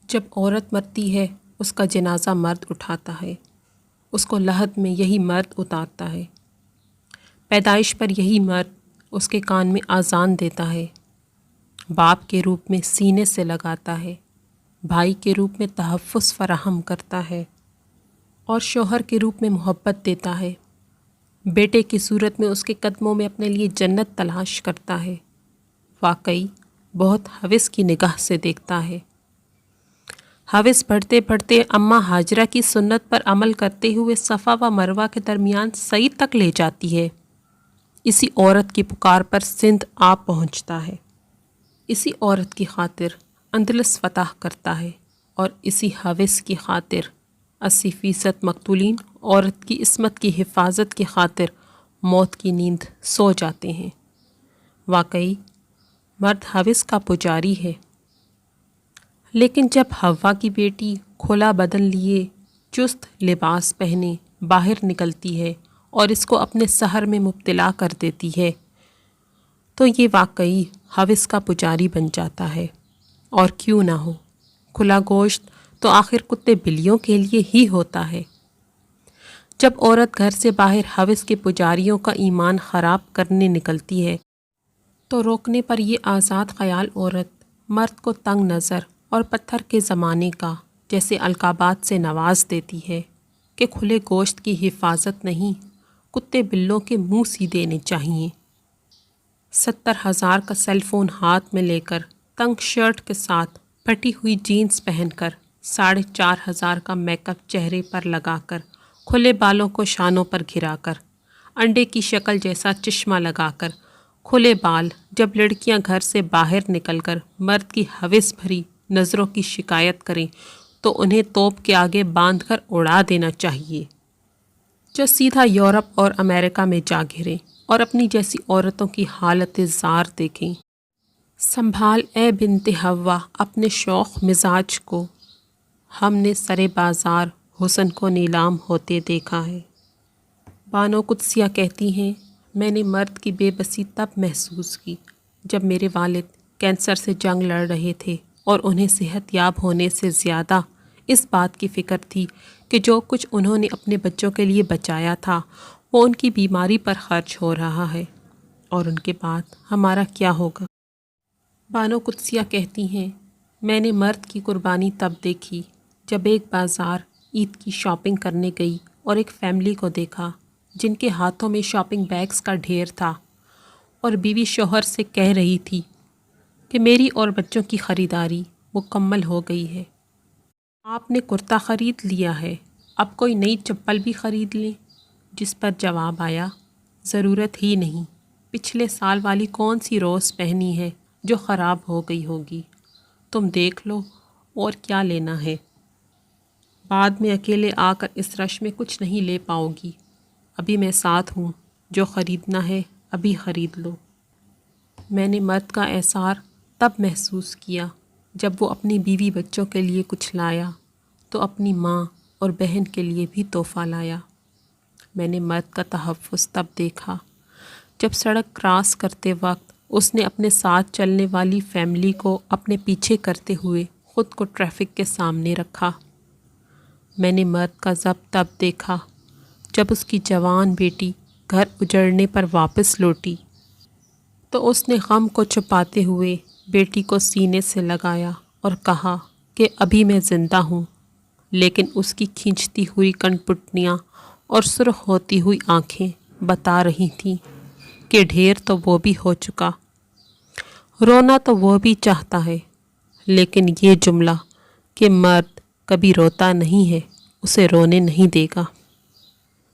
جب عورت مرتی ہے اس کا جنازہ مرد اٹھاتا ہے، اس کو لحد میں یہی مرد اتارتا ہے، پیدائش پر یہی مرد اس کے کان میں اذان دیتا ہے، باپ کے روپ میں سینے سے لگاتا ہے، بھائی کے روپ میں تحفظ فراہم کرتا ہے اور شوہر کے روپ میں محبت دیتا ہے، بیٹے کی صورت میں اس کے قدموں میں اپنے لیے جنت تلاش کرتا ہے، واقعی بہت ہوس کی نگاہ سے دیکھتا ہے۔ ہوس بڑھتے بڑھتے اماں ہاجرہ کی سنت پر عمل کرتے ہوئے صفا و مروہ کے درمیان سعی تک لے جاتی ہے۔ اسی عورت کی پکار پر سندھ آپ پہنچتا ہے، اسی عورت کی خاطر اندلس فتح کرتا ہے اور اسی ہوس کی خاطر 80% مقتولین عورت کی عصمت کی حفاظت کی خاطر موت کی نیند سو جاتے ہیں۔ واقعی مرد ہوس کا پجاری ہے۔ لیکن جب حوا کی بیٹی کھلا بدن لیے چست لباس پہنے باہر نکلتی ہے اور اس کو اپنے سحر میں مبتلا کر دیتی ہے تو یہ واقعی ہوس کا پجاری بن جاتا ہے۔ اور کیوں نہ ہو، کھلا گوشت تو آخر کتے بلیوں کے لیے ہی ہوتا ہے۔ جب عورت گھر سے باہر ہوس کے پجاریوں کا ایمان خراب کرنے نکلتی ہے تو روکنے پر یہ آزاد خیال عورت مرد کو تنگ نظر اور پتھر کے زمانے کا جیسے القابات سے نواز دیتی ہے کہ کھلے گوشت کی حفاظت نہیں، کتے بلوں کے منہ سی دینے چاہیے۔ 70,000 کا سیل فون ہاتھ میں لے کر، تنگ شرٹ کے ساتھ پھٹی ہوئی جینز پہن کر، 4,500 کا میک اپ چہرے پر لگا کر، کھلے بالوں کو شانوں پر گھرا کر، انڈے کی شکل جیسا چشمہ لگا کر، کھلے بال جب لڑکیاں گھر سے باہر نکل کر مرد کی ہوس بھری نظروں کی شکایت کریں تو انہیں توپ کے آگے باندھ کر اڑا دینا چاہیے، جو سیدھا یورپ اور امریکہ میں جا گریں اور اپنی جیسی عورتوں کی حالت زار دیکھیں۔ سنبھال اے بنت حوا اپنے شوخ مزاج کو، ہم نے سرے بازار حسن کو نیلام ہوتے دیکھا ہے۔ بانو قدسیہ کہتی ہیں، میں نے مرد کی بے بسی تب محسوس کی جب میرے والد کینسر سے جنگ لڑ رہے تھے اور انہیں صحت یاب ہونے سے زیادہ اس بات کی فکر تھی کہ جو کچھ انہوں نے اپنے بچوں کے لیے بچایا تھا وہ ان کی بیماری پر خرچ ہو رہا ہے، اور ان کے بعد ہمارا کیا ہوگا۔ بانو قدسیہ کہتی ہیں، میں نے مرد کی قربانی تب دیکھی جب ایک بازار عید کی شاپنگ کرنے گئی اور ایک فیملی کو دیکھا جن کے ہاتھوں میں شاپنگ بیگز کا ڈھیر تھا اور بیوی شوہر سے کہہ رہی تھی کہ میری اور بچوں کی خریداری مکمل ہو گئی ہے، آپ نے کرتا خرید لیا ہے، اب کوئی نئی چپل بھی خرید لیں، جس پر جواب آیا، ضرورت ہی نہیں، پچھلے سال والی کون سی روز پہنی ہے جو خراب ہو گئی ہوگی، تم دیکھ لو اور کیا لینا ہے، بعد میں اکیلے آ کر اس رش میں کچھ نہیں لے پاؤ گی، ابھی میں ساتھ ہوں، جو خریدنا ہے ابھی خرید لو۔ میں نے مرد کا احسار تب محسوس کیا جب وہ اپنی بیوی بچوں کے لیے کچھ لایا تو اپنی ماں اور بہن کے لیے بھی تحفہ لایا۔ میں نے مرد کا تحفظ تب دیکھا جب سڑک کراس کرتے وقت اس نے اپنے ساتھ چلنے والی فیملی کو اپنے پیچھے کرتے ہوئے خود کو ٹریفک کے سامنے رکھا۔ میں نے مرد کا ضبط تب دیکھا جب اس کی جوان بیٹی گھر اجڑنے پر واپس لوٹی تو اس نے غم کو چھپاتے ہوئے بیٹی کو سینے سے لگایا اور کہا کہ ابھی میں زندہ ہوں، لیکن اس کی کھینچتی ہوئی کنپٹنیاں اور سرخ ہوتی ہوئی آنکھیں بتا رہی تھیں کہ ڈھیر تو وہ بھی ہو چکا، رونا تو وہ بھی چاہتا ہے، لیکن یہ جملہ کہ مرد کبھی روتا نہیں ہے اسے رونے نہیں دے گا۔